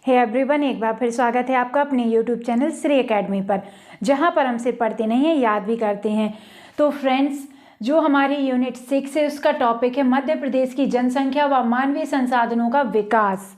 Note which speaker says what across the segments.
Speaker 1: Hey everyone, एक बार फिर स्वागत है आपका अपने यूट्यूब चैनल श्री एकेडमी पर, जहां पर हम सिर्फ पढ़ते नहीं हैं, याद भी करते हैं। तो फ्रेंड्स, जो हमारी यूनिट 6 है उसका टॉपिक है मध्य प्रदेश की जनसंख्या व मानवीय संसाधनों का विकास।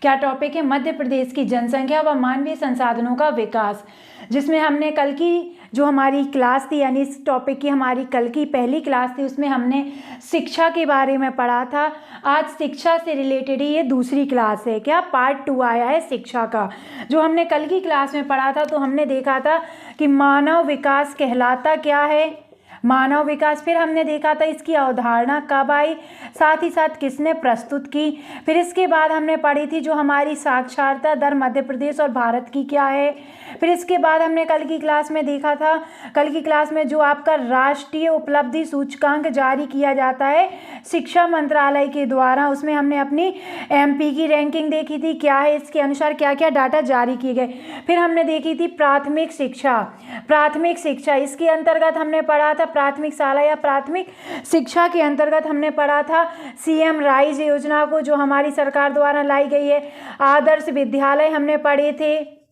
Speaker 1: क्या टॉपिक है? मध्य प्रदेश की जनसंख्या व मानवीय संसाधनों का विकास, जिसमें हमने कल की जो हमारी क्लास थी, यानी इस टॉपिक की हमारी कल की पहली क्लास थी, उसमें हमने शिक्षा के बारे में पढ़ा था। आज शिक्षा से रिलेटेड ही ये दूसरी क्लास है। क्या पार्ट 2 आया है शिक्षा का। जो हमने कल की क्लास में पढ़ा था, तो हमने देखा था कि मानव विकास कहलाता क्या है, मानव विकास। फिर हमने देखा था इसकी अवधारणा कब आई, साथ ही साथ किसने प्रस्तुत की। फिर इसके बाद हमने पढ़ी थी जो हमारी साक्षरता दर मध्य प्रदेश और भारत की क्या है। फिर इसके बाद हमने कल की क्लास में देखा था, कल की क्लास में जो आपका राष्ट्रीय उपलब्धि सूचकांक जारी किया जाता है शिक्षा मंत्रालय के द्वारा, उसमें हमने अपनी एमपी की रैंकिंग देखी थी, क्या है इसके अनुसार क्या क्या डाटा जारी किए गए। फिर हमने देखी थी प्राथमिक शिक्षा, प्राथमिक शिक्षा इसके अंतर्गत हमने पढ़ा था प्राथमिक शाला या प्राथमिक शिक्षा के अंतर्गत हमने पढ़ा था सीएम राइज योजना को, जो हमारी सरकार द्वारा लाई गई है। आदर्श विद्यालय हमने पढ़े थे,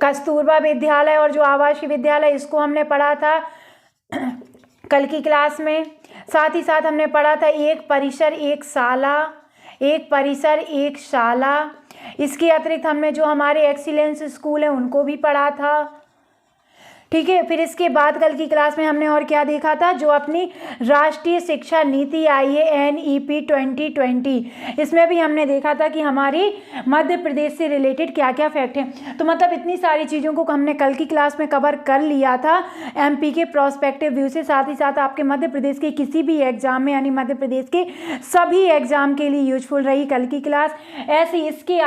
Speaker 1: कस्तूरबा विद्यालय और जो आवासीय विद्यालय, इसको हमने पढ़ा था कल की क्लास में। साथ ही साथ हमने पढ़ा था एक परिसर एक शाला, एक परिसर एक शाला। इसके अतिरिक्त हमने जो हमारे एक्सीलेंस स्कूल हैं उनको भी पढ़ा था। ठीक है, फिर इसके बाद कल की क्लास में हमने और क्या देखा था, जो अपनी राष्ट्रीय शिक्षा नीति आई है NEP 2020, इसमें भी हमने देखा था कि हमारी मध्य प्रदेश से रिलेटेड क्या क्या फैक्ट हैं। तो मतलब इतनी सारी चीज़ों को हमने कल की क्लास में कवर कर लिया था MP के प्रोस्पेक्टिव व्यू से। साथ ही साथ आपके मध्य प्रदेश के किसी भी एग्जाम में, यानी मध्य प्रदेश के सभी एग्जाम के लिए यूजफुल रही कल की क्लास। ऐसे इसके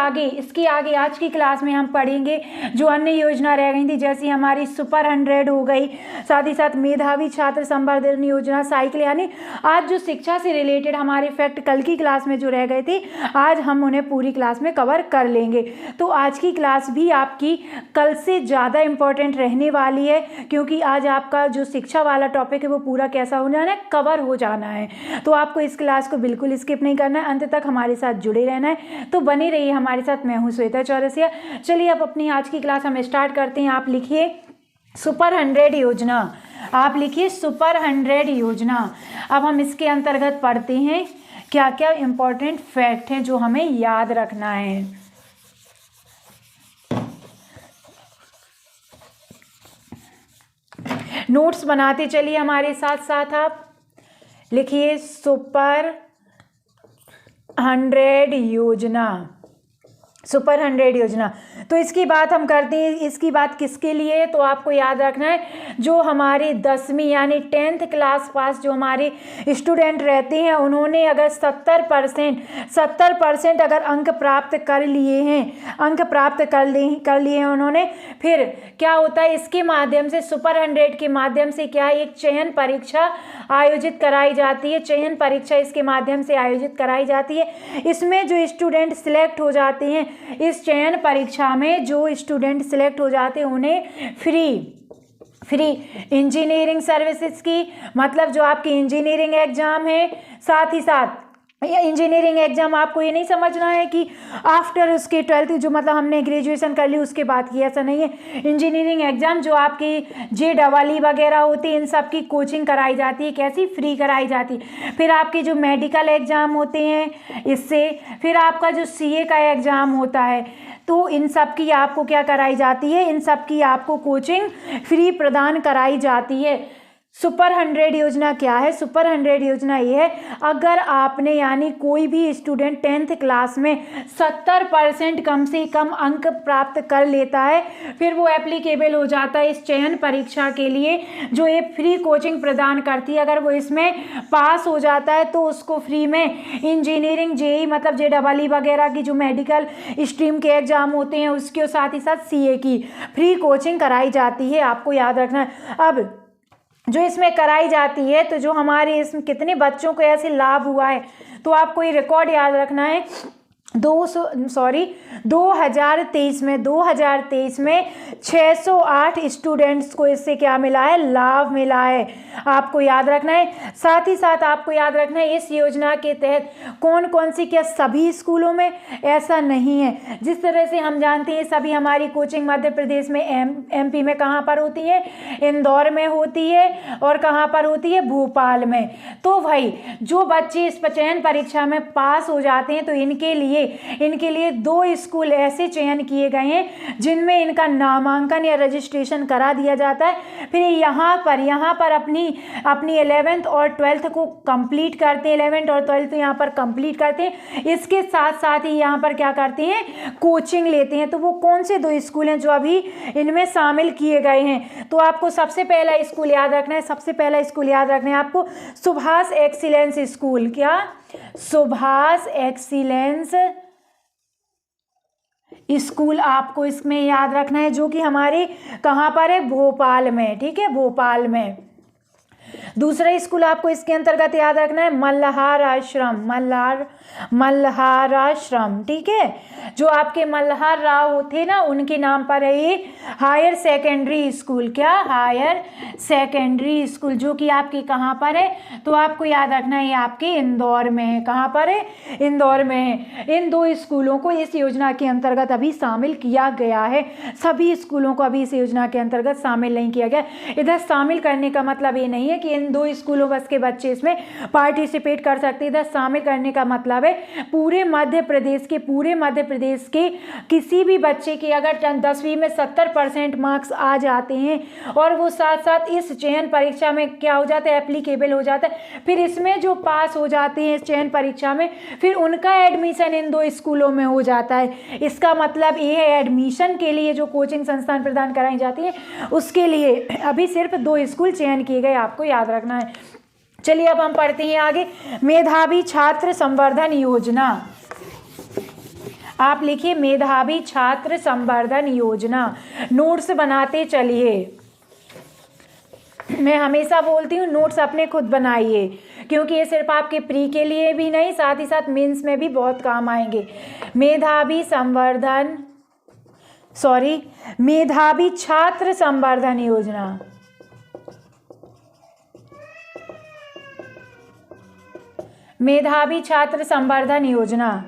Speaker 1: आगे आज की क्लास में हम पढ़ेंगे जो अन्य योजना रह गई थी, जैसी हमारी सुपर 100 हो गई, साथ ही साथ मेधावी छात्र संवर्धन योजना, साइकिल। यानी आज जो शिक्षा से रिलेटेड हमारे फैक्ट कल की क्लास में जो रह गए थे, आज हम उन्हें पूरी क्लास में कवर कर लेंगे। तो आज की क्लास भी आपकी कल से ज़्यादा इम्पोर्टेंट रहने वाली है, क्योंकि आज आपका जो शिक्षा वाला टॉपिक है वो पूरा कैसा हो जाना है, कवर हो जाना है। तो आपको इस क्लास को बिल्कुल स्किप नहीं करना है, अंत तक हमारे साथ जुड़े रहना है। तो बने रहिए हमारे साथ। मैं हूँ श्वेता चौरसिया। चलिए अब अपनी आज की क्लास हम स्टार्ट करते हैं। आप लिखिए सुपर 100 योजना, आप लिखिए सुपर 100 योजना। अब हम इसके अंतर्गत पढ़ते हैं क्या क्या इम्पोर्टेंट फैक्ट हैं जो हमें याद रखना है। नोट्स बनाते चलिए हमारे साथ साथ। आप लिखिए सुपर 100 योजना, सुपर 100 योजना। तो इसकी बात हम करते हैं, इसकी बात किसके लिए, तो आपको याद रखना है जो हमारे 10वीं यानी 10th क्लास पास जो हमारे स्टूडेंट रहते हैं, उन्होंने अगर 70% अगर अंक प्राप्त कर लिए हैं, अंक प्राप्त कर लिए हैं उन्होंने, फिर क्या होता है, इसके माध्यम से सुपर 100 के माध्यम से क्या है, एक चयन परीक्षा आयोजित कराई जाती है। चयन परीक्षा इसके माध्यम से आयोजित कराई जाती है। इसमें जो स्टूडेंट सिलेक्ट हो जाते हैं, इस चयन परीक्षा में जो स्टूडेंट सिलेक्ट हो जाते हैं, उन्हें फ्री इंजीनियरिंग सर्विसेज की, मतलब जो आपकी इंजीनियरिंग एग्जाम है, साथ ही साथ या इंजीनियरिंग एग्जाम आपको ये नहीं समझना है कि आफ्टर उसके 12th जो मतलब हमने ग्रेजुएशन कर ली उसके बाद की, ऐसा नहीं है। इंजीनियरिंग एग्जाम जो आपकी JEE वगैरह होती है, इन सब की कोचिंग कराई जाती है। कैसी? फ्री कराई जाती है। फिर आपके जो मेडिकल एग्जाम होते हैं इससे, फिर आपका जो CA का एग्जाम होता है, तो इन सब की आपको क्या कराई जाती है, इन सब की आपको कोचिंग फ्री प्रदान कराई जाती है। सुपर 100 योजना क्या है? सुपर 100 योजना ये है, अगर आपने यानी कोई भी स्टूडेंट 10th क्लास में 70% कम से कम अंक प्राप्त कर लेता है, फिर वो एप्लीकेबल हो जाता है इस चयन परीक्षा के लिए जो ये फ्री कोचिंग प्रदान करती है। अगर वो इसमें पास हो जाता है तो उसको फ्री में इंजीनियरिंग JEE मतलब JEE वगैरह की जो मेडिकल स्ट्रीम के एग्जाम होते हैं उसके, और साथ ही साथ CA की फ्री कोचिंग कराई जाती है। आपको याद रखना है। अब जो इसमें कराई जाती है, तो जो हमारे इसमें कितने बच्चों को ऐसे लाभ हुआ है, तो आपको ये रिकॉर्ड याद रखना है 2023 में 608 स्टूडेंट्स को इससे क्या मिला है, लाभ मिला है। आपको याद रखना है। साथ ही साथ आपको याद रखना है इस योजना के तहत कौन कौन सी, क्या सभी स्कूलों में, ऐसा नहीं है। जिस तरह से हम जानते हैं सभी हमारी कोचिंग मध्य प्रदेश में एमपी में कहाँ पर होती है, इंदौर में होती है, और कहाँ पर होती है, भोपाल में। तो भाई जो बच्चे इस चयन परीक्षा में पास हो जाते हैं तो इनके लिए 2 स्कूल ऐसे चयन किए गए हैं जिनमें इनका नामांकन या रजिस्ट्रेशन करा दिया जाता है। फिर यहाँ पर अपनी 11th और 12th को कंप्लीट करते हैं, 11th और 12th यहाँ पर कंप्लीट करते हैं। इसके साथ साथ ही यहाँ पर क्या करते हैं, कोचिंग लेते हैं। तो वो कौन से 2 स्कूल हैं जो अभी इनमें शामिल किए गए हैं? तो आपको सबसे पहला स्कूल याद रखना है, आपको सुभाष एक्सीलेंस स्कूल। क्या? सुभाष एक्सीलेंस स्कूल आपको इसमें याद रखना है, जो कि हमारे कहाँ पर है, भोपाल में। ठीक है, भोपाल में। दूसरा स्कूल आपको इसके अंतर्गत याद रखना है मल्हार आश्रम। ठीक है, जो आपके मल्हार राव थे ना, उनके नाम पर है ये हायर सेकेंडरी स्कूल। क्या? हायर सेकेंडरी स्कूल, जो कि आपके कहाँ पर है, तो आपको याद रखना है ये आपके इंदौर में है। कहाँ पर है? इंदौर में है। इन 2 स्कूलों को इस योजना के अंतर्गत अभी शामिल किया गया है। सभी स्कूलों को अभी इस योजना के अंतर्गत शामिल नहीं किया गया। इधर शामिल करने का मतलब ये नहीं है कि इन 2 स्कूलों बस के बच्चे इसमें पार्टिसिपेट कर सकते हैं। इधर शामिल करने का मतलब है पूरे मध्य प्रदेश के किसी भी बच्चे के अगर 10वीं में 70% मार्क्स आ जाते हैं और वो साथ साथ इस चयन परीक्षा में क्या हो जाता है, एप्लीकेबल हो जाता है, फिर इसमें जो पास हो जाते हैं इस चयन परीक्षा में, फिर उनका एडमिशन इन 2 स्कूलों में हो जाता है। इसका मतलब ये है एडमिशन के लिए जो कोचिंग संस्थान प्रदान कराई जाती है उसके लिए अभी सिर्फ 2 स्कूल चयन किए गए, आपको याद रखना है। चलिए अब हम पढ़ते हैं आगे। मेधावी छात्र संवर्धन योजना। आप लिखिए मेधावी छात्र संवर्धन योजना। नोट्स बनाते चलिए। मैं हमेशा बोलती हूँ नोट्स अपने खुद बनाइए, क्योंकि ये सिर्फ आपके प्री के लिए भी नहीं, साथ ही साथ मेंस में भी बहुत काम आएंगे। मेधावी छात्र संवर्धन योजना। मेधावी छात्र संवर्धन योजना।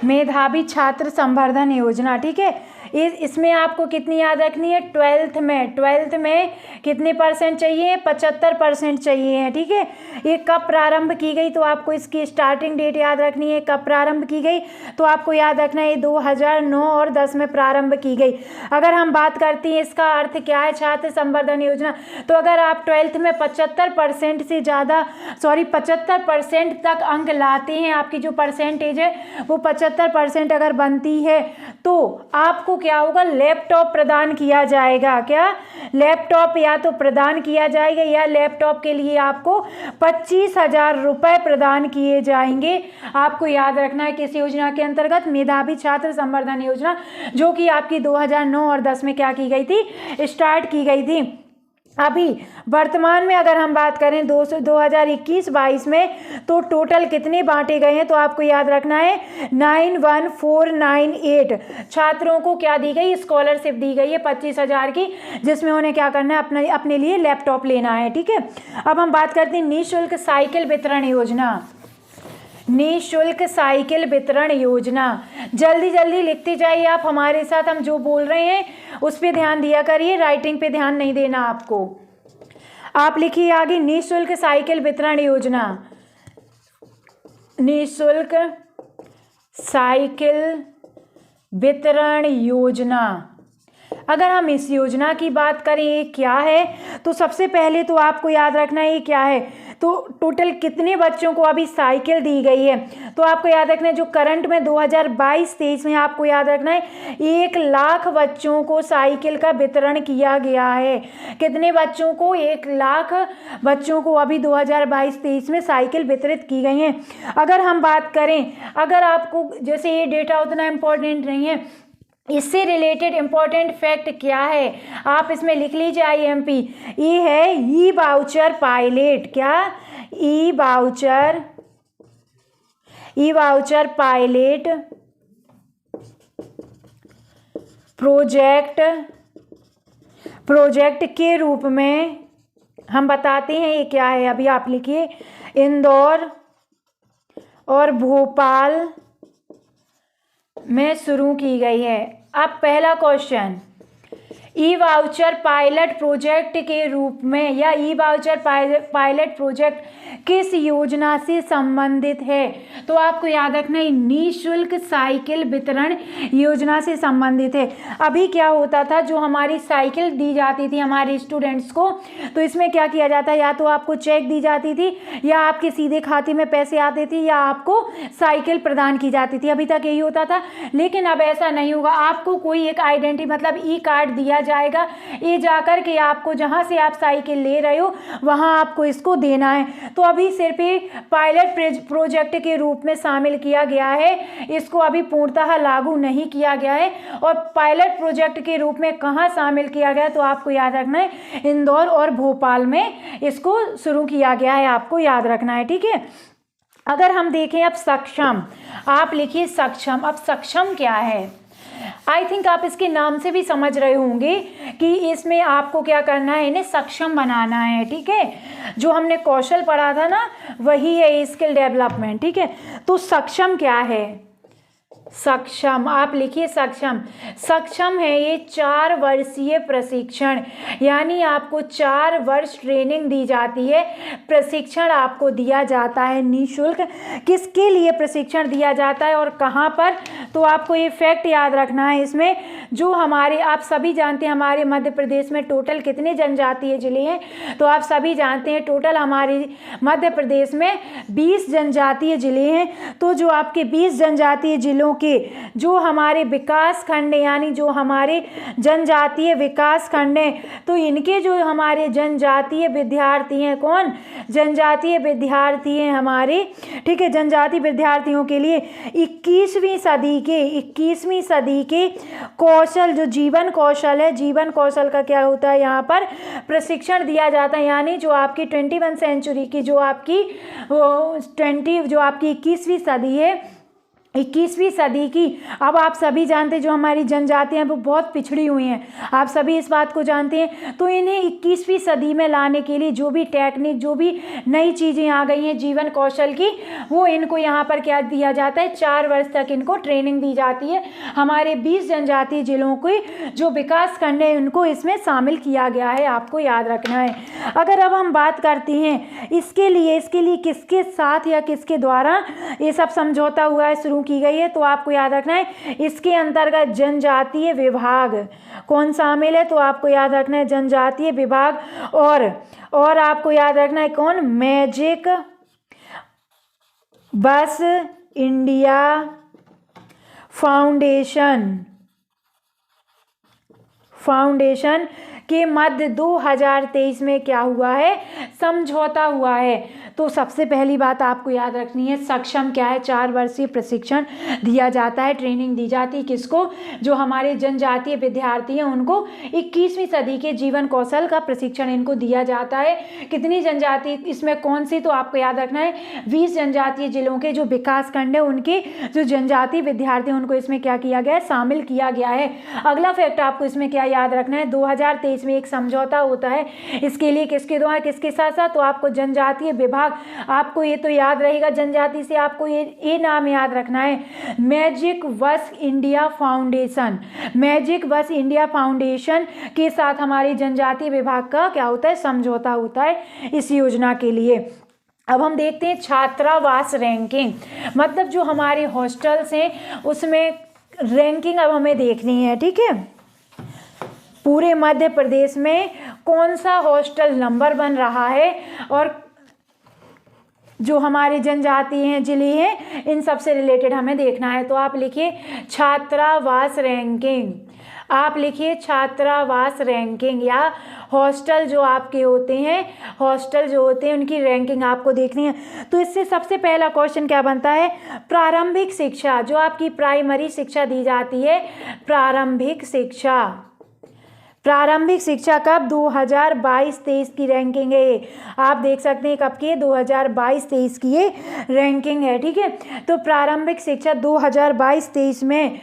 Speaker 1: मेधावी छात्र संवर्धन योजना। ठीक है, इसमें आपको कितनी याद रखनी है, 12th में कितने % चाहिए, 75% चाहिए है। ठीक है, ये कब प्रारंभ की गई, तो आपको इसकी स्टार्टिंग डेट याद रखनी है। कब प्रारंभ की गई, तो आपको याद रखना है 2009 और 10 में प्रारंभ की गई। अगर हम बात करते हैं इसका अर्थ क्या है छात्र संवर्धन योजना, तो अगर आप 12th में 75% से ज़्यादा 75% तक अंक लाते हैं, आपकी जो परसेंटेज है वो 75% अगर बनती है, तो आपको क्या होगा, लैपटॉप प्रदान किया जाएगा। क्या? लैपटॉप या तो प्रदान किया जाएगा या लैपटॉप के लिए आपको 25,000 रुपये प्रदान किए जाएंगे। आपको याद रखना है किस योजना के अंतर्गत, मेधावी छात्र संवर्धन योजना, जो कि आपकी 2009 और 10 में क्या की गई थी, स्टार्ट की गई थी। अभी वर्तमान में अगर हम बात करें 2021-22 में, तो टोटल कितने बांटे गए हैं, तो आपको याद रखना है 91498 छात्रों को क्या दी गई, स्कॉलरशिप दी गई है 25,000 की, जिसमें उन्हें क्या करना है, अपने लिए लैपटॉप लेना है। ठीक है, अब हम बात करते हैं निःशुल्क साइकिल वितरण योजना। निःशुल्क साइकिल वितरण योजना। जल्दी जल्दी लिखते जाइए आप हमारे साथ, हम जो बोल रहे हैं उस पे ध्यान दिया करिए, राइटिंग पे ध्यान नहीं देना आपको। आप लिखिए आगे निःशुल्क साइकिल वितरण योजना। निःशुल्क साइकिल वितरण योजना। अगर हम इस योजना की बात करें ये क्या है, तो सबसे पहले तो आपको याद रखना है ये क्या है, तो टोटल कितने बच्चों को अभी साइकिल दी गई है, तो आपको याद रखना है जो करंट में 2022-23 में आपको याद रखना है 1 लाख बच्चों को साइकिल का वितरण किया गया है। कितने बच्चों को, 1 लाख बच्चों को अभी 2022-23 में साइकिल वितरित की गई हैं। अगर हम बात करें, अगर आपको जैसे ये डेटा उतना इम्पोर्टेंट नहीं है, इससे रिलेटेड इम्पोर्टेंट फैक्ट क्या है आप इसमें लिख लीजिए IMP। ये है ई वाउचर पायलट। क्या? ई वाउचर पायलट प्रोजेक्ट के रूप में हम बताते हैं ये क्या है। अभी आप लिखिए, इंदौर और भोपाल में शुरू की गई है। अब पहला क्वेश्चन, ई वाउचर पायलट प्रोजेक्ट के रूप में या ई वाउचर पायलट प्रोजेक्ट किस योजना से संबंधित है? तो आपको याद रखना है निःशुल्क साइकिल वितरण योजना से संबंधित है। अभी क्या होता था, जो हमारी साइकिल दी जाती थी हमारे स्टूडेंट्स को, तो इसमें क्या किया जाता है, या तो आपको चेक दी जाती थी या आपके सीधे खाते में पैसे आते थे या आपको साइकिल प्रदान की जाती थी। अभी तक यही होता था, लेकिन अब ऐसा नहीं होगा। आपको कोई एक आइडेंटिटी मतलब ई कार्ड दिया जाएगा, ये जाकर के आपको जहाँ से आप साइकिल ले रहे हो वहाँ आपको इसको देना है। तो अभी सिर्फ ये पायलट प्रोजेक्ट के रूप में शामिल किया गया है, इसको अभी पूर्णतः लागू नहीं किया गया है। और पायलट प्रोजेक्ट के रूप में कहाँ शामिल किया गया, तो आपको याद रखना है इंदौर और भोपाल में इसको शुरू किया गया है, आपको याद रखना है। ठीक है, अगर हम देखें अब सक्षम, आप लिखिए सक्षम। अब सक्षम क्या है? आई थिंक आप इसके नाम से भी समझ रहे होंगे कि इसमें आपको क्या करना है, इन्हें सक्षम बनाना है। ठीक है, जो हमने कौशल पढ़ा था ना, वही है स्किल डेवलपमेंट। ठीक है, तो सक्षम क्या है? सक्षम, आप लिखिए सक्षम है ये 4 वर्षीय प्रशिक्षण, यानी आपको 4 वर्ष ट्रेनिंग दी जाती है, प्रशिक्षण आपको दिया जाता है निःशुल्क। किसके लिए प्रशिक्षण दिया जाता है और कहाँ पर? तो आपको ये फैक्ट याद रखना है इसमें, जो हमारे आप सभी जानते हैं हमारे मध्य प्रदेश में टोटल कितने जनजातीय जिले हैं, तो आप सभी जानते हैं टोटल हमारे मध्य प्रदेश में 20 जनजातीय जिले हैं। तो जो आपके 20 जनजातीय जिलों के जो हमारे विकास खंड यानी जो हमारे जनजातीय विकास खंड हैं, तो इनके जो हमारे जनजातीय विद्यार्थी हैं, कौन? जनजातीय विद्यार्थी हैं हमारे। ठीक है, जनजातीय विद्यार्थियों के लिए 21वीं सदी के कौशल, जो जीवन कौशल है, जीवन कौशल का क्या होता है, यहाँ पर प्रशिक्षण दिया जाता है। यानी जो आपकी 21वीं सेंचुरी की जो आपकी 21वीं सदी है, 21वीं सदी की, अब आप सभी जानते हैं जो हमारी जनजातियां वो बहुत पिछड़ी हुई हैं, आप सभी इस बात को जानते हैं। तो इन्हें 21वीं सदी में लाने के लिए जो भी टेक्निक, जो भी नई चीज़ें आ गई हैं जीवन कौशल की, वो इनको यहाँ पर क्या दिया जाता है, 4 वर्ष तक इनको ट्रेनिंग दी जाती है। हमारे 20 जनजातीय जिलों के जो विकास खंड है उनको इसमें शामिल किया गया है, आपको याद रखना है। अगर अब हम बात करते हैं इसके लिए किसके साथ या किसके द्वारा ये सब समझौता हुआ है, शुरू की गई है, तो आपको याद रखना है इसके अंतर्गत जनजातीय विभाग कौन शामिल है, तो आपको याद रखना है जनजातीय विभाग, और आपको याद रखना है कौन? मैजिक बस इंडिया फाउंडेशन के मध्य 2023 में क्या हुआ है, समझौता हुआ है। तो सबसे पहली बात आपको याद रखनी है सक्षम क्या है, 4 वर्षीय प्रशिक्षण दिया जाता है, ट्रेनिंग दी जाती है किसको, जो हमारे जनजातीय विद्यार्थी हैं उनको 21वीं सदी के जीवन कौशल का प्रशिक्षण इनको दिया जाता है। कितनी जनजाति इसमें कौन सी, तो आपको याद रखना है 20 जनजातीय जिलों के जो विकास खंड है उनके जो जनजातीय विद्यार्थी हैं उनको इसमें क्या किया गया है, शामिल किया गया है। अगला फैक्ट आपको इसमें क्या याद रखना है, 2023 में एक समझौता होता है, इसके लिए किसके द्वारा, किसके साथ साथ, तो आपको जनजातीय विभाग, आपको ये तो याद रहेगा जनजाति से, आपको ये नाम याद रखना है, मैजिक बस इंडिया फाउंडेशन के साथ हमारी जनजातीय विभाग का क्या होता है, समझौता होता है इस योजना के लिए। अब हम देखते हैं छात्रावास रैंकिंग, मतलब जो हमारे हॉस्टल्स हैं उसमें रैंकिंग अब हमें देखनी है। ठीक है, पूरे मध्य प्रदेश में कौन सा हॉस्टल नंबर 1 रहा है और जो हमारे जनजाति हैं, जिले हैं, इन सब से रिलेटेड हमें देखना है। तो आप लिखिए छात्रावास रैंकिंग। आप लिखिए छात्रावास रैंकिंग या हॉस्टल जो आपके होते हैं, हॉस्टल जो होते हैं उनकी रैंकिंग आपको देखनी है। तो इससे सबसे पहला क्वेश्चन क्या बनता है, प्रारंभिक शिक्षा जो आपकी प्राइमरी शिक्षा दी जाती है, प्रारंभिक शिक्षा, प्रारंभिक शिक्षा कब 2022-23 की रैंकिंग है ये। आप देख सकते हैं कब की है, 2022-23 की ये रैंकिंग है। ठीक है, तो प्रारंभिक शिक्षा 2022-23 में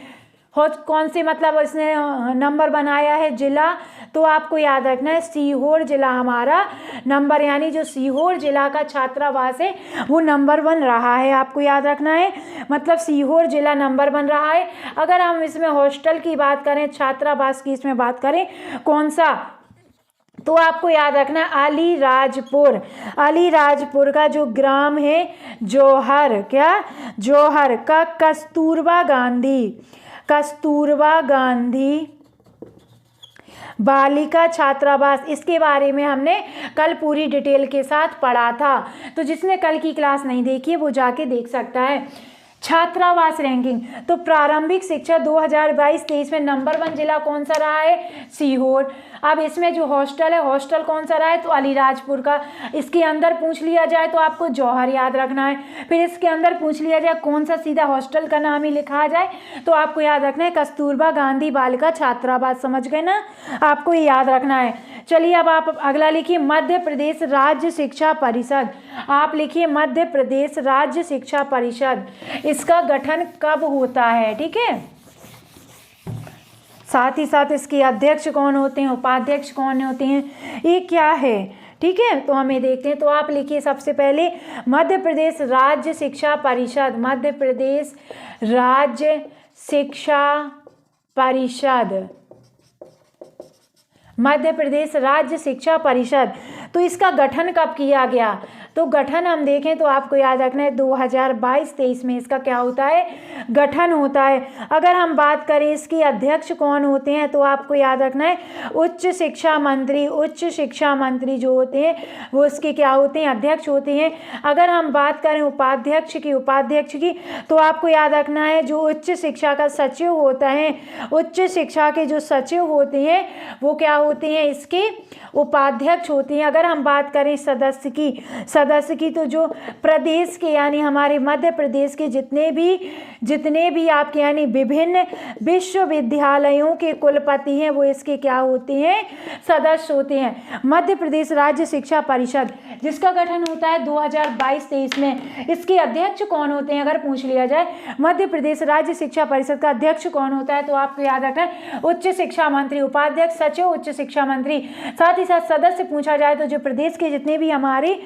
Speaker 1: कौन से मतलब इसने नंबर बनाया है जिला, तो आपको याद रखना है सीहोर जिला हमारा नंबर, यानी जो सीहोर जिला का छात्रावास है वो नंबर 1 रहा है, आपको याद रखना है, मतलब सीहोर जिला नंबर 1 रहा है। अगर हम इसमें हॉस्टल की बात करें, छात्रावास की इसमें बात करें कौन सा, तो आपको याद रखना है अलीराजपुर, अलीराजपुर का जो ग्राम है जौहर, क्या जौहर का कस्तूरबा गांधी, कस्तूरबा गांधी बालिका छात्रावास, इसके बारे में हमने कल पूरी डिटेल के साथ पढ़ा था, तो जिसने कल की क्लास नहीं देखी है वो जाके देख सकता है। छात्रावास रैंकिंग, तो प्रारंभिक शिक्षा 2022-23 में नंबर 1 जिला कौन सा रहा है, सीहोर। अब इसमें जो हॉस्टल है, हॉस्टल कौन सा रहा है, तो अलीराजपुर का। इसके अंदर पूछ लिया जाए तो आपको जौहर याद रखना है, फिर इसके अंदर पूछ लिया जाए कौन सा सीधा हॉस्टल का नाम ही लिखा जाए तो आपको याद रखना है कस्तूरबा गांधी बालिका छात्रावास, समझ गए ना, आपको ये याद रखना है। चलिए अब आप अगला लिखिए मध्य प्रदेश राज्य शिक्षा परिषद, आप लिखिए मध्य प्रदेश राज्य शिक्षा परिषद, इसका गठन कब होता है। ठीक है, साथ ही साथ इसके अध्यक्ष कौन होते हैं, उपाध्यक्ष कौन होते हैं, ये क्या है। ठीक है, तो हमें देखते हैं, तो आप लिखिए सबसे पहले मध्य प्रदेश राज्य शिक्षा परिषद, मध्य प्रदेश राज्य शिक्षा परिषद, मध्य प्रदेश राज्य शिक्षा परिषद। तो इसका गठन कब किया गया, तो गठन हम देखें तो आपको याद रखना है 2022-23 में इसका क्या होता है, गठन होता है। अगर हम बात करें इसके अध्यक्ष कौन होते हैं तो आपको याद रखना है उच्च शिक्षा मंत्री, उच्च शिक्षा मंत्री जो होते हैं वो इसके क्या होते हैं, अध्यक्ष होते हैं। अगर हम बात करें उपाध्यक्ष की, उपाध्यक्ष की, तो आपको याद रखना है जो उच्च शिक्षा का सचिव होता है, उच्च शिक्षा के जो सचिव होते हैं वो क्या होते हैं, इसके उपाध्यक्ष होते हैं। अगर हम बात करें सदस्य की, तो जो प्रदेश के यानी हमारे मध्य प्रदेश के जितने भी आपके यानी विभिन्न विश्वविद्यालयों के कुलपति हैं वो इसके क्या होते हैं, सदस्य होते हैं। मध्य प्रदेश राज्य शिक्षा परिषद जिसका गठन होता है 2022-23 में, इसके अध्यक्ष कौन होते हैं अगर पूछ लिया जाए, मध्य प्रदेश राज्य शिक्षा परिषद का अध्यक्ष कौन होता है, तो आपको याद रखना है उच्च शिक्षा मंत्री, उपाध्यक्ष सचिव उच्च शिक्षा मंत्री। साथ ही साथ सदस्य पूछा जाए तो जो प्रदेश के जितने भी हमारे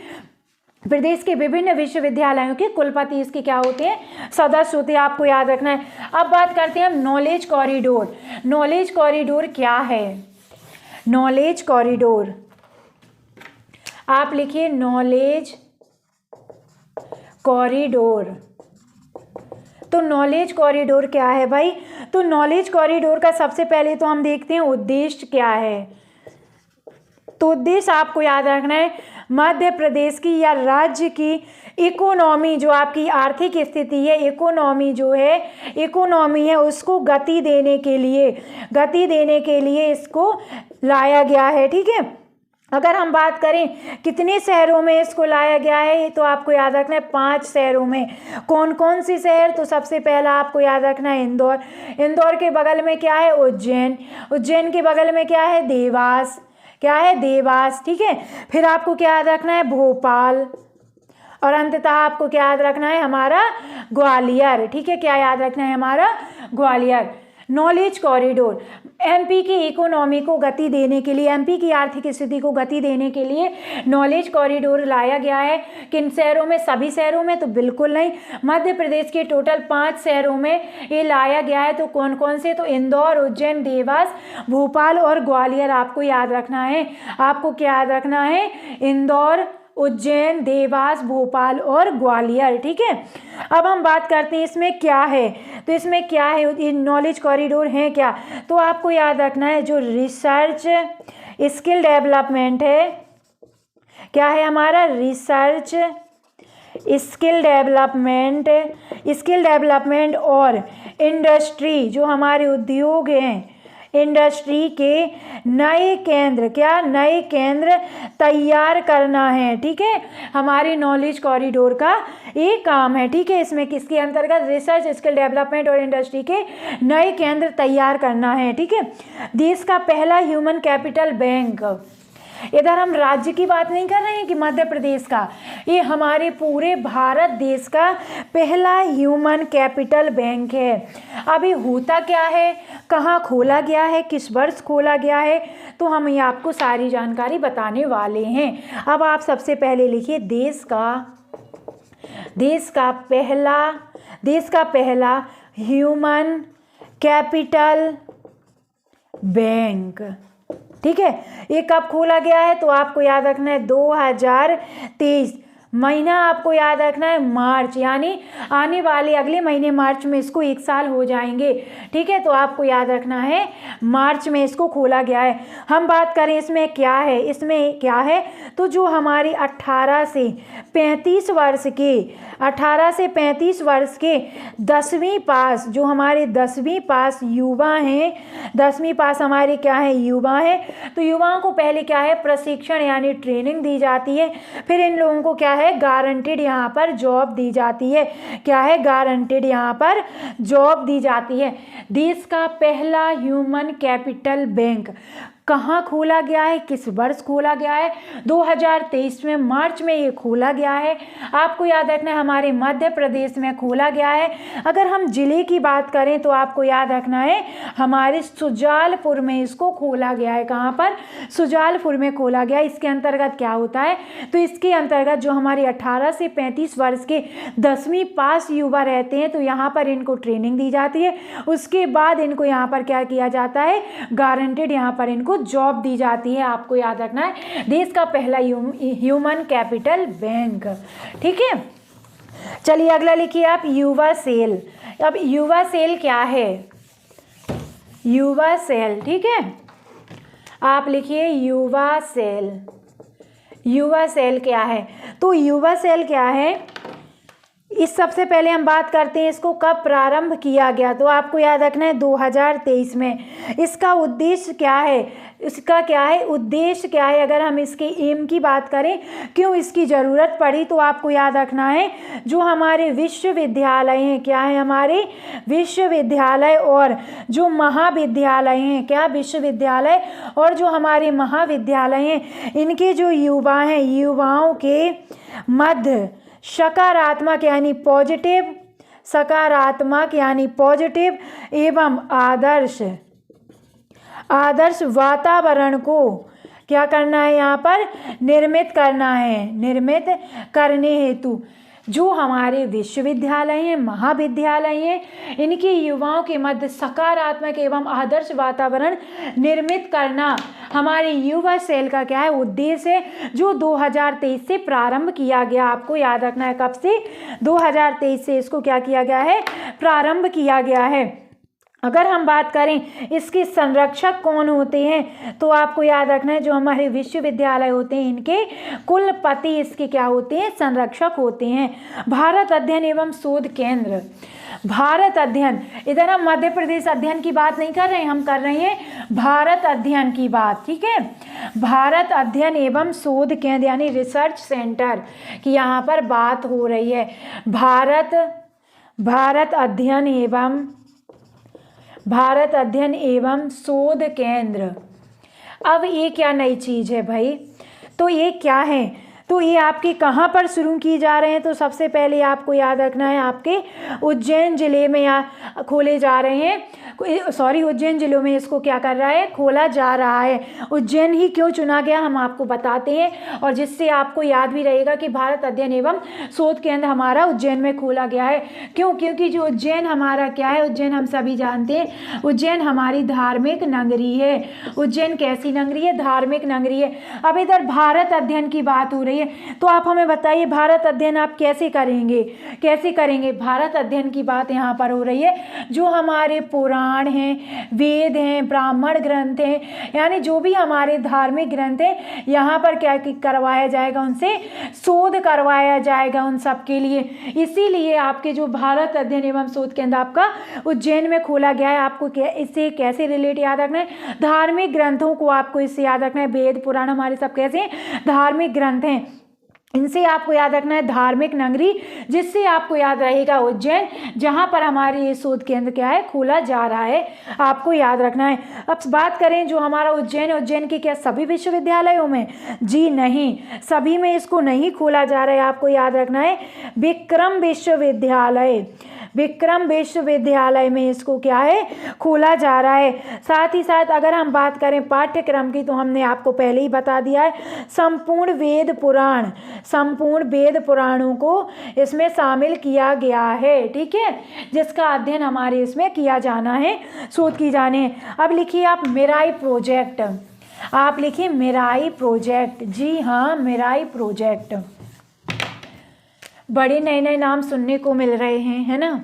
Speaker 1: प्रदेश के विभिन्न विश्वविद्यालयों के कुलपति इसके क्या होते हैं, सदस्य होते हैं, आपको याद रखना है। अब बात करते हैं हम नॉलेज कॉरिडोर। नॉलेज कॉरिडोर क्या है, नॉलेज कॉरिडोर आप लिखिए नॉलेज कॉरिडोर। तो नॉलेज कॉरिडोर क्या है भाई, तो नॉलेज कॉरिडोर का सबसे पहले तो हम देखते हैं उद्देश्य क्या है। तो उद्देश्य आपको याद रखना है मध्य प्रदेश की या राज्य की इकोनॉमी, जो आपकी आर्थिक स्थिति है, इकोनॉमी जो है, इकोनॉमी है उसको गति देने के लिए इसको लाया गया है। ठीक है, अगर हम बात करें कितने शहरों में इसको लाया गया है तो आपको याद रखना है 5 शहरों में। कौन कौन सी शहर, तो सबसे पहला आपको याद रखना है इंदौर, इंदौर के बगल में क्या है उज्जैन, उज्जैन के बगल में क्या है देवास, क्या है देवास। ठीक है, फिर आपको क्या याद रखना है भोपाल, और अंततः आपको क्या याद रखना है हमारा ग्वालियर। ठीक है, क्या याद रखना है हमारा ग्वालियर। नॉलेज कॉरिडोर एमपी की इकोनॉमी को गति देने के लिए, एमपी की आर्थिक स्थिति को गति देने के लिए नॉलेज कॉरिडोर लाया गया है। किन शहरों में, सभी शहरों में तो बिल्कुल नहीं, मध्य प्रदेश के टोटल 5 शहरों में ये लाया गया है। तो कौन कौन से, तो इंदौर, उज्जैन, देवास, भोपाल और ग्वालियर आपको याद रखना है। आपको क्या याद रखना है, इंदौर, उज्जैन, देवास, भोपाल और ग्वालियर। ठीक है, अब हम बात करते हैं इसमें क्या है, तो इसमें क्या है, ये नॉलेज कॉरिडोर है क्या, तो आपको याद रखना है जो रिसर्च स्किल डेवलपमेंट है, क्या है हमारा रिसर्च स्किल डेवलपमेंट और इंडस्ट्री, जो हमारे उद्योग हैं, इंडस्ट्री के नए केंद्र, क्या नए केंद्र तैयार करना है। ठीक है, हमारे नॉलेज कॉरिडोर का एक काम है। ठीक है, इसमें किसके अंतर्गत, रिसर्च, स्किल डेवलपमेंट और इंडस्ट्री के नए केंद्र तैयार करना है। ठीक है, देश का पहला ह्यूमन कैपिटल बैंक, इधर हम राज्य की बात नहीं कर रहे हैं कि मध्य प्रदेश का, ये हमारे पूरे भारत देश का पहला ह्यूमन कैपिटल बैंक है। अभी होता क्या है, कहाँ खोला गया है, किस वर्ष खोला गया है, तो हम ये आपको सारी जानकारी बताने वाले हैं। अब आप सबसे पहले लिखिए देश का पहला ह्यूमन कैपिटल बैंक। ठीक है, ये कब खोला गया है, तो आपको याद रखना है 2023, महीना आपको याद रखना है मार्च, यानी आने वाले अगले महीने मार्च में इसको 1 साल हो जाएंगे। ठीक है, तो आपको याद रखना है मार्च में इसको खोला गया है। हम बात करें इसमें क्या है, तो जो हमारी 18 से 35 वर्ष के 10वीं पास, जो हमारे 10वीं पास युवा हैं, 10वीं पास हमारे क्या है, युवा हैं, तो युवाओं को पहले क्या है, प्रशिक्षण यानी ट्रेनिंग दी जाती है। फिर इन लोगों को क्या है, गारंटेड यहाँ पर जॉब दी जाती है। क्या है, गारंटेड यहाँ पर जॉब दी जाती है। देश का पहला ह्यूमन कैपिटल बैंक कहाँ खोला गया है, किस वर्ष खोला गया है, 2023 में मार्च में ये खोला गया है। आपको याद रखना है हमारे मध्य प्रदेश में खोला गया है। अगर हम जिले की बात करें तो आपको याद रखना है हमारे सुजालपुर में इसको खोला गया है। कहाँ पर, सुजालपुर में खोला गया है। इसके अंतर्गत क्या होता है, तो इसके अंतर्गत जो हमारे 18 से 35 वर्ष के 10वीं पास युवा रहते हैं, तो यहाँ पर इनको ट्रेनिंग दी जाती है। उसके बाद इनको यहाँ पर क्या किया जाता है, गारंटेड यहाँ पर इनको जॉब दी जाती है। आपको याद रखना है देश का पहला ह्यूमन कैपिटल बैंक। ठीक है, चलिए अगला लिखिए आप, युवा सेल। अब युवा सेल क्या है, युवा सेल। ठीक है, आप लिखिए युवा सेल। युवा सेल क्या है, तो युवा सेल क्या है, इस सबसे पहले हम बात करते हैं इसको कब प्रारंभ किया गया, तो आपको याद रखना है 2023 में। इसका उद्देश्य क्या है, उद्देश्य क्या है, अगर हम इसके एम की बात करें, क्यों इसकी ज़रूरत पड़ी, तो आपको याद रखना है जो हमारे विश्वविद्यालय हैं, क्या है, हमारे विश्वविद्यालय और जो महाविद्यालय हैं, क्या, विश्वविद्यालय और जो हमारे महाविद्यालय हैं, इनके जो युवा हैं, युवाओं के मध्य सकारात्मक यानी पॉजिटिव एवं आदर्श वातावरण को क्या करना है, यहाँ पर निर्मित करने हेतु जो हमारे विश्वविद्यालय हैं, महाविद्यालय हैं, इनके युवाओं के मध्य सकारात्मक एवं आदर्श वातावरण निर्मित करना हमारे युवा सेल का क्या है, उद्देश्य है, जो 2023 से प्रारंभ किया गया। आपको याद रखना है कब से, 2023 से इसको क्या किया गया है, प्रारंभ किया गया है। अगर हम बात करें इसके संरक्षक कौन होते हैं, तो आपको याद रखना है जो हमारे विश्वविद्यालय होते हैं, इनके कुलपति इसके क्या होते हैं, संरक्षक होते हैं। भारत अध्ययन एवं शोध केंद्र, भारत अध्ययन, इधर हम मध्य प्रदेश अध्ययन की बात नहीं कर रहे हैं, हम कर रहे हैं भारत अध्ययन की बात। ठीक है, भारत अध्ययन एवं शोध केंद्र यानी रिसर्च सेंटर की यहाँ पर बात हो रही है। भारत अध्ययन एवं शोध केंद्र। अब ये क्या नई चीज़ है भाई, तो ये क्या है, तो ये आपके कहाँ पर शुरू की जा रहे हैं, तो सबसे पहले आपको याद रखना है आपके उज्जैन जिले में यहाँ खोले जा रहे हैं, उज्जैन जिले में इसको क्या कर रहा है, खोला जा रहा है। उज्जैन ही क्यों चुना गया हम आपको बताते हैं, और जिससे आपको याद भी रहेगा कि भारत अध्ययन एवं शोध केंद्र हमारा उज्जैन में खोला गया है। क्यों, क्योंकि जो उज्जैन हमारा क्या है, उज्जैन हम सभी जानते हैं, उज्जैन हमारी धार्मिक नगरी है। उज्जैन कैसी नगरी है, धार्मिक नगरी है। अब इधर भारत अध्ययन की बात हो रही है, रही है। तो आप हमें बताइए भारत अध्ययन आप कैसे करेंगे, कैसे करेंगे। भारत अध्ययन की बात यहाँ पर हो रही है, जो हमारे पुराण हैं, वेद हैं, ब्राह्मण ग्रंथ हैं, यानी जो भी हमारे धार्मिक ग्रंथ हैं, यहाँ पर क्या करवाया जाएगा, उनसे शोध करवाया जाएगा उन सब के लिए। इसीलिए आपके जो भारत अध्ययन एवं शोध केंद्र आपका उज्जैन में खोला गया है। आपको इससे कैसे रिलेट याद रखना है, धार्मिक ग्रंथों को आपको इससे याद रखना है। वेद पुराण हमारे सब कैसे धार्मिक ग्रंथ हैं, इनसे आपको याद रखना है धार्मिक नगरी, जिससे आपको याद रहेगा उज्जैन, जहां पर हमारे ये शोध केंद्र क्या है, खोला जा रहा है, आपको याद रखना है। अब बात करें जो हमारा उज्जैन है, उज्जैन के क्या सभी विश्वविद्यालयों में, जी नहीं, सभी में इसको नहीं खोला जा रहा है। आपको याद रखना है विक्रम विश्वविद्यालय, विक्रम विश्वविद्यालय में इसको क्या है, खोला जा रहा है। साथ ही साथ अगर हम बात करें पाठ्यक्रम की, तो हमने आपको पहले ही बता दिया है, संपूर्ण वेद पुराण, संपूर्ण वेद पुराणों को इसमें शामिल किया गया है, ठीक है, जिसका अध्ययन हमारे इसमें किया जाना है, शोध की जाने हैं। अब लिखिए आप मेराई प्रोजेक्ट, आप लिखिए मेराई प्रोजेक्ट, जी हाँ मेराई प्रोजेक्ट। बड़े नए नए नाम सुनने को मिल रहे हैं, है ना।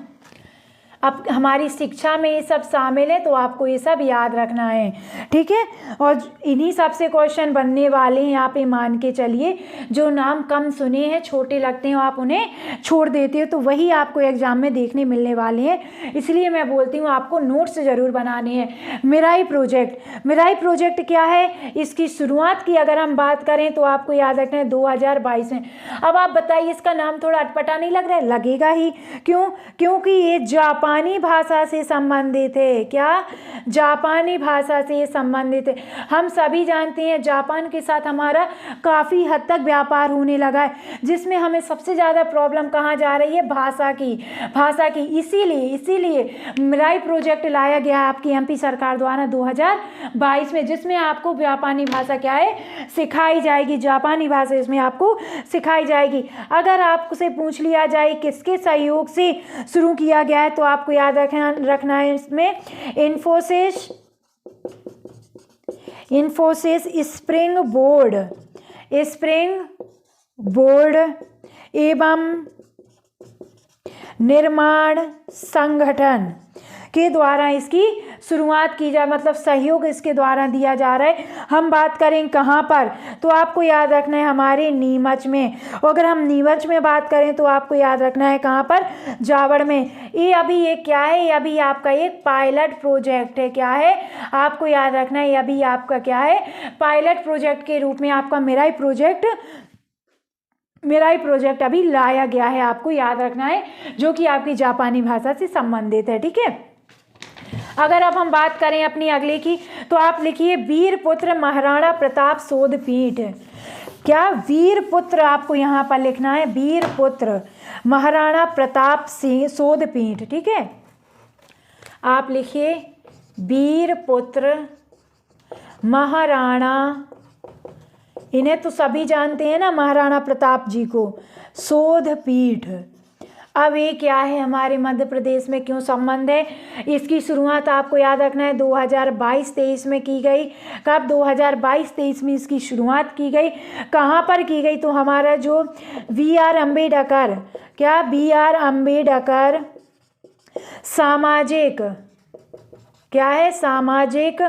Speaker 1: अब हमारी शिक्षा में ये सब शामिल है, तो आपको ये सब याद रखना है, ठीक है। और इन्हीं सब से क्वेश्चन बनने वाले हैं, आप ये मान के चलिए। जो नाम कम सुने हैं, छोटे लगते हैं, आप उन्हें छोड़ देते हो, तो वही आपको एग्जाम में देखने मिलने वाले हैं। इसलिए मैं बोलती हूँ आपको नोट्स ज़रूर बनाने हैं। मेराई प्रोजेक्ट, मेराई प्रोजेक्ट क्या है, इसकी शुरुआत की अगर हम बात करें तो आपको याद रखना है 2022 में। अब आप बताइए इसका नाम थोड़ा अटपटा नहीं लग रहा है, लगेगा ही, क्यों, क्योंकि ये जापानी भाषा से संबंधित है। क्या, जापानी भाषा से संबंधित है। हम सभी जानते हैं जापान के साथ हमारा काफ़ी हद तक व्यापार होने लगा है, जिसमें हमें सबसे ज़्यादा प्रॉब्लम कहाँ जा रही है, भाषा की, भाषा की। इसीलिए मेराई प्रोजेक्ट लाया गया है आपकी एमपी सरकार द्वारा 2022 में, जिसमें आपको जापानी भाषा क्या है, सिखाई जाएगी, जापानी भाषा इसमें आपको सिखाई जाएगी। अगर आपसे पूछ लिया जाए किसके सहयोग से शुरू किया गया है, तो आपको याद रखना है इसमें इन्फोसिस स्प्रिंग बोर्ड एवं निर्माण संगठन के द्वारा इसकी शुरुआत की जाए, मतलब सहयोग इसके द्वारा दिया जा रहा है। हम बात करें कहाँ पर, तो आपको याद रखना है हमारे नीमच में। और अगर हम नीमच में बात करें तो आपको याद रखना है कहाँ पर, जावड़ में। ये क्या है, ये अभी आपका एक पायलट प्रोजेक्ट है। क्या है, आपको याद रखना है, ये अभी आपका क्या है, पायलट प्रोजेक्ट के रूप में आपका मेराई प्रोजेक्ट अभी लाया गया है, आपको याद रखना है, जो कि आपकी जापानी भाषा से संबंधित है, ठीक है। अगर अब हम बात करें अपनी अगले की, तो आप लिखिए वीरपुत्र महाराणा प्रताप शोधपीठ। क्या, वीरपुत्र आपको यहाँ पर लिखना है, वीरपुत्र महाराणा प्रताप सिंह शोधपीठ, ठीक है। आप लिखिए वीरपुत्र महाराणा, इन्हें तो सभी जानते हैं ना, महाराणा प्रताप जी को, शोधपीठ। अब ये क्या है, हमारे मध्य प्रदेश में क्यों संबंध है, इसकी शुरुआत आपको याद रखना है 2022-23 में की गई। कब, 2022-23 में इसकी शुरुआत की गई। कहाँ पर की गई, तो हमारा जो BR अम्बेडकर, क्या, BR अम्बेडकर सामाजिक, क्या है, सामाजिक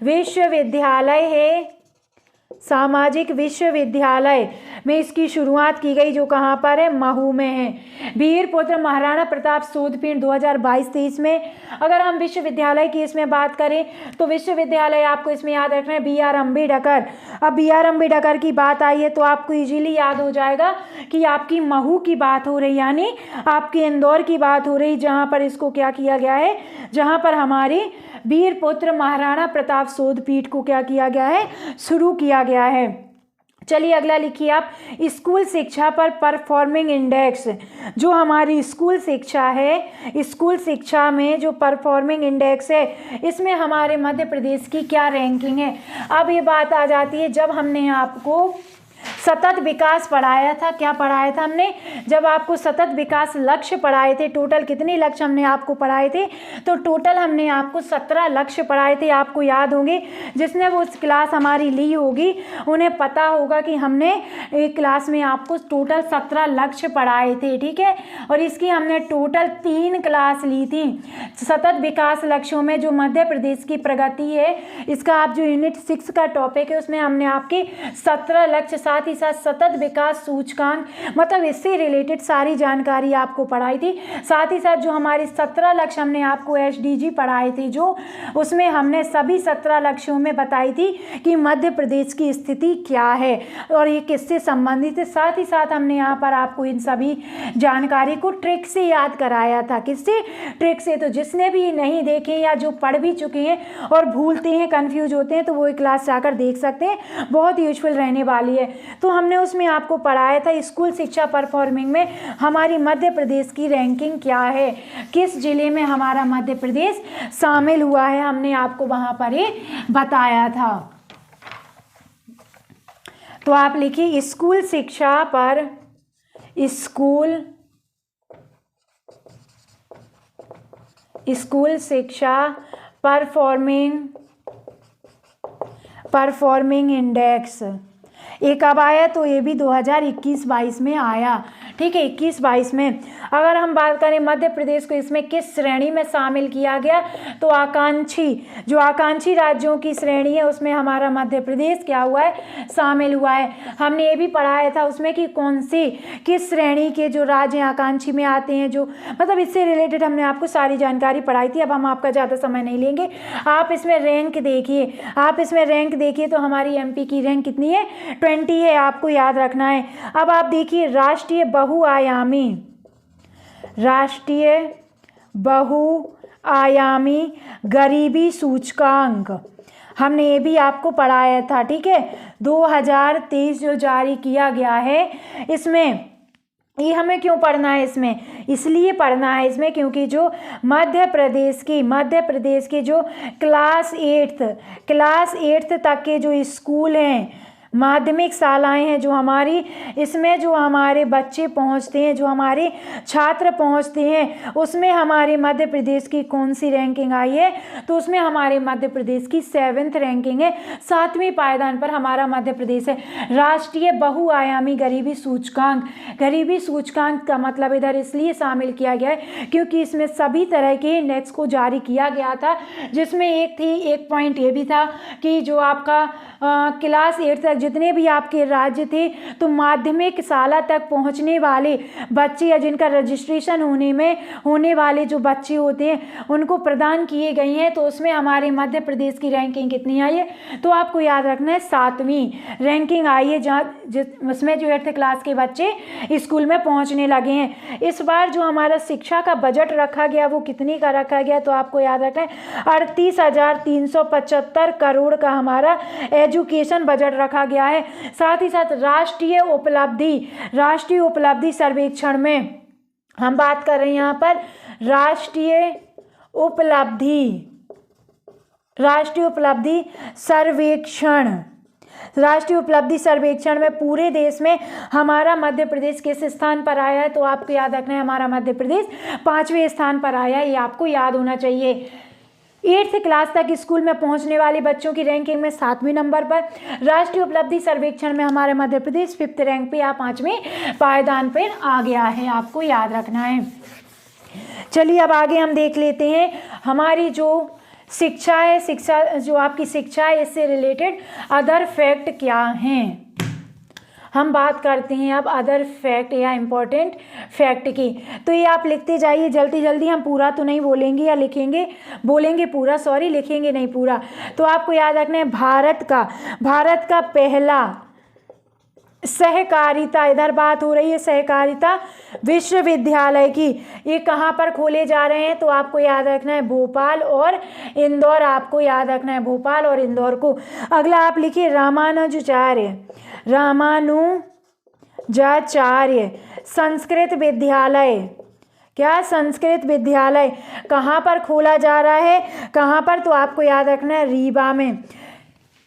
Speaker 1: विश्वविद्यालय है, सामाजिक विश्वविद्यालय में इसकी शुरुआत की गई, जो कहाँ पर है, महू में है। वीरपुत्र महाराणा प्रताप शोधपीठ 2022-23 में। अगर हम विश्वविद्यालय की इसमें बात करें, तो विश्वविद्यालय आपको इसमें याद रखना है BR अम्बेडकर। अब BR अम्बेडकर की बात आई है तो आपको इजीली याद हो जाएगा कि आपकी महू की बात हो रही, यानी आपके इंदौर की बात हो रही, जहाँ पर इसको क्या किया गया है, जहाँ पर हमारे वीरपुत्र महाराणा प्रताप शोधपीठ को क्या किया गया है, शुरू किया गया है। चलिए अगला लिखिए आप, स्कूल शिक्षा पर परफॉर्मिंग इंडेक्स। जो हमारी स्कूल शिक्षा है, स्कूल शिक्षा में जो परफॉर्मिंग इंडेक्स है, इसमें हमारे मध्य प्रदेश की क्या रैंकिंग है। अब ये बात आ जाती है, जब हमने आपको सतत विकास पढ़ाया था। क्या पढ़ाया था हमने? जब आपको सतत विकास लक्ष्य पढ़ाए थे, टोटल कितने लक्ष्य हमने आपको पढ़ाए थे? तो टोटल हमने आपको 17 लक्ष्य पढ़ाए थे। आपको याद होंगे, जिसने वो क्लास हमारी ली होगी उन्हें पता होगा कि हमने एक क्लास में आपको टोटल 17 लक्ष्य पढ़ाए थे। ठीक है, और इसकी हमने टोटल 3 क्लास ली थी। सतत विकास लक्ष्यों में जो मध्य प्रदेश की प्रगति है, इसका आप जो यूनिट 6 का टॉपिक है उसमें हमने आपके 17 लक्ष्य, साथ ही साथ सतत विकास सूचकांक, मतलब इससे रिलेटेड सारी जानकारी आपको पढ़ाई थी। साथ ही साथ जो हमारे 17 लक्ष्य हमने आपको SDG पढ़ाए थे, जो उसमें हमने सभी 17 लक्ष्यों में बताई थी कि मध्य प्रदेश की स्थिति क्या है और ये किससे संबंधित है। साथ ही साथ हमने यहाँ पर आपको इन सभी जानकारी को ट्रिक से याद कराया था। किससे? ट्रिक से। तो जिसने भी नहीं देखे या जो पढ़ भी चुके हैं और भूलते हैं, कंफ्यूज होते हैं, तो वो क्लास जाकर देख सकते हैं, बहुत यूजफुल रहने वाली है। तो हमने उसमें आपको पढ़ाया था स्कूल शिक्षा परफॉर्मिंग में हमारी मध्य प्रदेश की रैंकिंग क्या है, किस जिले में हमारा मध्य प्रदेश शामिल हुआ है, हमने आपको वहां पर ही बताया था। तो आप लिखिए स्कूल शिक्षा पर, स्कूल शिक्षा परफॉर्मिंग इंडेक्स। ये कब आया? तो ये भी 2021-22 में आया। ठीक है, 21-22 में। अगर हम बात करें मध्य प्रदेश को इसमें किस श्रेणी में शामिल किया गया, तो आकांक्षी राज्यों की श्रेणी है उसमें हमारा मध्य प्रदेश क्या हुआ है? शामिल हुआ है। हमने ये भी पढ़ाया था उसमें कि किस श्रेणी के जो राज्य आकांक्षी में आते हैं, जो मतलब इससे रिलेटेड हमने आपको सारी जानकारी पढ़ाई थी। अब हम आपका ज़्यादा समय नहीं लेंगे। आप इसमें रैंक देखिए, तो हमारी MP की रैंक कितनी है? 20 है, आपको याद रखना है। अब आप देखिए राष्ट्रीय बहुआयामी गरीबी सूचकांक, हमने ये भी आपको पढ़ाया था। ठीक है, 2023 जो जारी किया गया है, इसमें ये हमें क्यों पढ़ना है? इसलिए पढ़ना है इसमें क्योंकि जो मध्य प्रदेश के जो क्लास 8th तक के जो स्कूल हैं, माध्यमिक शालाएं हैं, जो हमारी इसमें जो हमारे बच्चे पहुंचते हैं, जो हमारे छात्र पहुंचते हैं, उसमें हमारे मध्य प्रदेश की कौन सी रैंकिंग आई है? तो उसमें हमारे मध्य प्रदेश की 7th रैंकिंग है। 7वें पायदान पर हमारा मध्य प्रदेश है। राष्ट्रीय बहुआयामी गरीबी सूचकांक का मतलब इधर इसलिए शामिल किया गया है क्योंकि इसमें सभी तरह के इंडेक्स को जारी किया गया था, जिसमें एक पॉइंट ये भी था कि जो आपका क्लास 8 तक जितने भी आपके राज्य थे, तो माध्यमिक शाला तक पहुंचने वाले बच्चे या जिनका रजिस्ट्रेशन होने वाले जो बच्चे होते हैं उनको प्रदान किए गए हैं। तो उसमें हमारे मध्य प्रदेश की रैंकिंग कितनी आई है? तो आपको याद रखना है 7वीं रैंकिंग आई है, उसमें जो 8th क्लास के बच्चे स्कूल में पहुंचने लगे हैं। इस बार जो हमारा शिक्षा का बजट रखा गया वो कितनी का रखा गया? तो आपको याद रखना है 38,375 करोड़ का हमारा एजुकेशन बजट रखा गया है। साथ ही साथ राष्ट्रीय उपलब्धि सर्वेक्षण में हम बात कर रहे हैं यहाँ पर राष्ट्रीय उपलब्धि सर्वेक्षण में पूरे देश में हमारा मध्य प्रदेश किस स्थान पर आया है? तो आपको याद रखना है हमारा मध्य प्रदेश 5वें स्थान पर आया है। ये आपको याद होना चाहिए। 8th क्लास तक स्कूल में पहुंचने वाले बच्चों की रैंकिंग में 7वें नंबर पर, राष्ट्रीय उपलब्धि सर्वेक्षण में हमारे मध्य प्रदेश 5th रैंक पे या 5वें पायदान पर आ गया है, आपको याद रखना है। चलिए अब आगे हम देख लेते हैं हमारी जो जो आपकी शिक्षा है इससे रिलेटेड अदर फैक्ट क्या हैं। हम बात करते हैं अब अदर फैक्ट या इम्पोर्टेंट फैक्ट की। तो ये आप लिखते जाइए जल्दी जल्दी, हम पूरा तो नहीं बोलेंगे या बोलेंगे पूरा, लिखेंगे नहीं पूरा। तो आपको याद रखना है भारत का पहला सहकारिता, इधर बात हो रही है सहकारिता विश्वविद्यालय की, ये कहाँ पर खोले जा रहे हैं? तो आपको याद रखना है भोपाल और इंदौर, आपको याद रखना है भोपाल और इंदौर को। अगला आप लिखिए रामानुजाचार्य संस्कृत विद्यालय। क्या? संस्कृत विद्यालय कहाँ पर खोला जा रहा है? कहाँ पर? तो आपको याद रखना है रीवा में।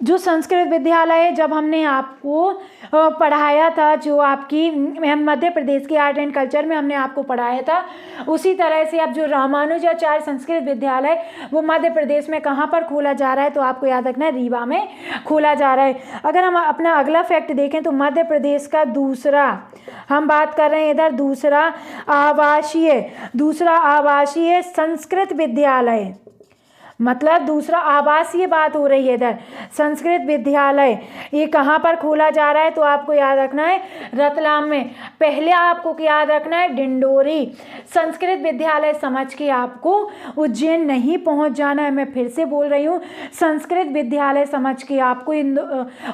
Speaker 1: जो संस्कृत विद्यालय है, जब हमने आपको पढ़ाया था, जो आपकी मध्य प्रदेश की आर्ट एंड कल्चर में हमने आपको पढ़ाया था, उसी तरह से अब जो रामानुजाचार्य संस्कृत विद्यालय वो मध्य प्रदेश में कहाँ पर खोला जा रहा है, तो आपको याद रखना है रीवा में खोला जा रहा है। अगर हम अपना अगला फैक्ट देखें तो मध्य प्रदेश का दूसरा, हम बात कर रहे हैं इधर दूसरा आवासीय संस्कृत विद्यालय, मतलब दूसरा आवासीय बात हो रही है इधर, संस्कृत विद्यालय ये कहाँ पर खोला जा रहा है, तो आपको याद रखना है रतलाम में। पहले आपको याद रखना है डिंडोरी संस्कृत विद्यालय समझ के आपको उज्जैन नहीं पहुँच जाना है। मैं फिर से बोल रही हूँ, संस्कृत विद्यालय समझ के आपको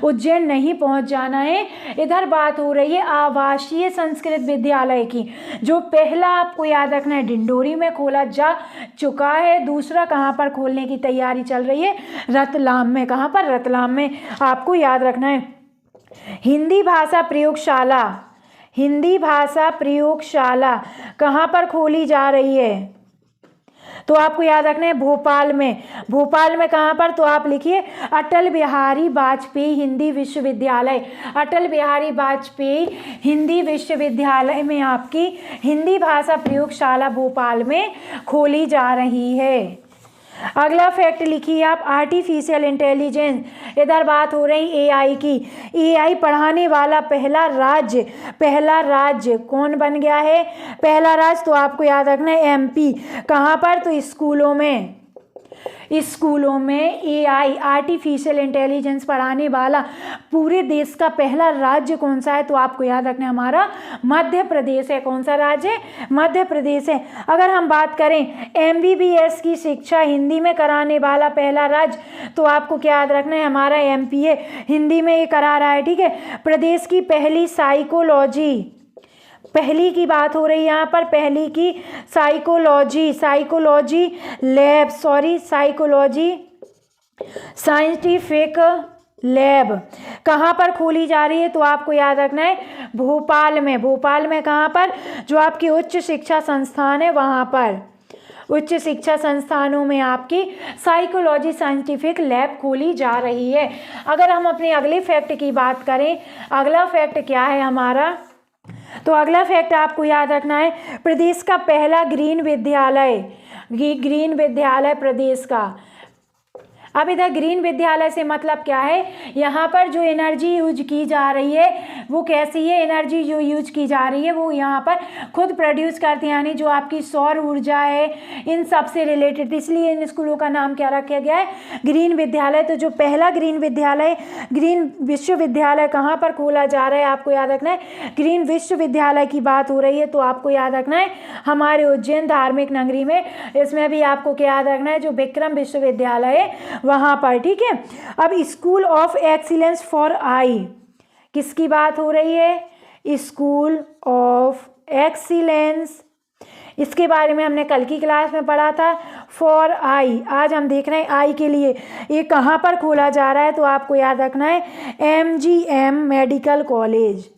Speaker 1: उज्जैन नहीं पहुँच जाना है। इधर बात हो रही है आवासीय संस्कृत विद्यालय की, जो पहला आपको याद रखना है डिंडोरी में खोला जा चुका है, दूसरा कहाँ पर खोलने की तैयारी चल रही है, रतलाम में। कहाँ पर? रतलाम में। आपको याद रखना है हिंदी भाषा प्रयोगशाला कहाँ पर खोली जा रही है, तो आपको याद रखना है भोपाल में। भोपाल में कहाँ पर? तो आप लिखिए अटल बिहारी वाजपेयी हिंदी विश्वविद्यालय। अटल बिहारी वाजपेयी हिंदी विश्वविद्यालय में आपकी हिंदी भाषा प्रयोगशाला भोपाल में खोली जा रही है। अगला फैक्ट लिखिए आप आर्टिफिशियल इंटेलिजेंस, इधर बात हो रही एआई की। एआई पढ़ाने वाला पहला राज्य कौन बन गया है? पहला राज्य तो आपको याद रखना है एमपी। कहाँ पर? तो स्कूलों में एआई आर्टिफिशियल इंटेलिजेंस पढ़ाने वाला पूरे देश का पहला राज्य कौन सा है, तो आपको याद रखना है हमारा मध्य प्रदेश है। कौन सा राज्य है? मध्य प्रदेश है। अगर हम बात करें एमबीबीएस की शिक्षा हिंदी में कराने वाला पहला राज्य, तो आपको क्या याद रखना है हमारा एमपी है, हिंदी में ये करा रहा है। ठीक है, प्रदेश की पहली पहली की बात हो रही है यहाँ पर, पहली की साइकोलॉजी साइंटिफिक लैब कहाँ पर खोली जा रही है, तो आपको याद रखना है भोपाल में। कहाँ पर? जो आपकी उच्च शिक्षा संस्थान है वहाँ पर, उच्च शिक्षा संस्थानों में आपकी साइकोलॉजी साइंटिफिक लैब खोली जा रही है। अगर हम अपने अगले फैक्ट की बात करें, अगला फैक्ट क्या है हमारा, तो अगला फैक्ट आपको याद रखना है प्रदेश का पहला ग्रीन विद्यालय प्रदेश का। अब इधर ग्रीन विद्यालय से मतलब क्या है, यहाँ पर जो एनर्जी यूज की जा रही है वो कैसी है, एनर्जी जो यूज की जा रही है वो यहाँ पर खुद प्रोड्यूस करते हैं, यानी जो आपकी सौर ऊर्जा है इन सब से रिलेटेड, इसलिए इन स्कूलों का नाम क्या रखा गया है, ग्रीन विद्यालय। तो जो पहला ग्रीन विश्वविद्यालय कहाँ पर खोला जा रहा है, आपको याद रखना है ग्रीन विश्वविद्यालय की बात हो रही है, तो आपको याद रखना है हमारे उज्जैन धार्मिक नगरी में। इसमें भी आपको क्या याद रखना है, जो विक्रम विश्वविद्यालय है वहां पर। ठीक है, अब school of excellence for I किसकी बात हो रही है, स्कूल ऑफ एक्सीलेंस, इसके बारे में हमने कल की क्लास में पढ़ा था। फॉर आई, आज हम देख रहे हैं आई के लिए ये कहाँ पर खोला जा रहा है, तो आपको याद रखना है एमजीएम मेडिकल कॉलेज।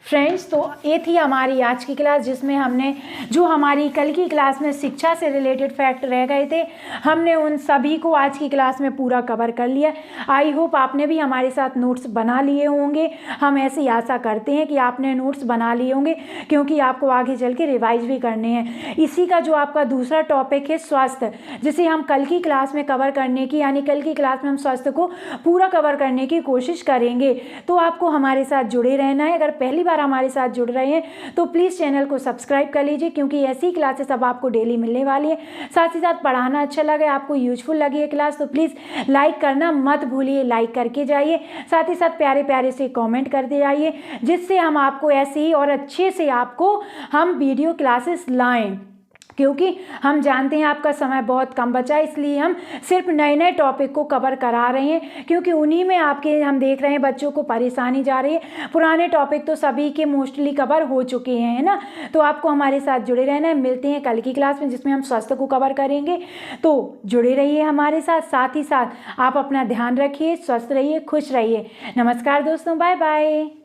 Speaker 1: फ्रेंड्स, तो ये थी हमारी आज की क्लास, जिसमें हमने जो हमारी कल की क्लास में शिक्षा से रिलेटेड फैक्ट रह गए थे, हमने उन सभी को आज की क्लास में पूरा कवर कर लिया। आई होप आपने भी हमारे साथ नोट्स बना लिए होंगे, हम ऐसी आशा करते हैं कि आपने नोट्स बना लिए होंगे, क्योंकि आपको आगे चल के रिवाइज भी करने हैं। इसी का जो आपका दूसरा टॉपिक है स्वास्थ्य, जिसे हम कल की क्लास में कवर करने की, यानी कल की क्लास में हम स्वास्थ्य को पूरा कवर करने की कोशिश करेंगे। तो आपको हमारे साथ जुड़े रहना है। अगर पहली बार हमारे साथ जुड़ रहे हैं तो प्लीज़ चैनल को सब्सक्राइब कर लीजिए, क्योंकि ऐसी क्लासेस अब आपको डेली मिलने वाली है। साथ ही साथ पढ़ाना अच्छा लगे, आपको यूजफुल लगी है क्लास, तो प्लीज़ लाइक करना मत भूलिए, लाइक करके जाइए। साथ ही साथ प्यारे प्यारे से कमेंट करते जाइए, जिससे हम आपको ऐसे ही और अच्छे से आपको हम वीडियो क्लासेस लाएं, क्योंकि हम जानते हैं आपका समय बहुत कम बचा है, इसलिए हम सिर्फ नए नए टॉपिक को कवर करा रहे हैं, क्योंकि उन्हीं में आपके हम देख रहे हैं बच्चों को परेशानी जा रही है। पुराने टॉपिक तो सभी के मोस्टली कवर हो चुके हैं, है ना। तो आपको हमारे साथ जुड़े रहना है। मिलते हैं कल की क्लास में, जिसमें हम स्वास्थ्य को कवर करेंगे। तो जुड़े रहिए हमारे साथ, साथ ही साथ आप अपना ध्यान रखिए, स्वस्थ रहिए, खुश रहिए। नमस्कार दोस्तों, बाय बाय।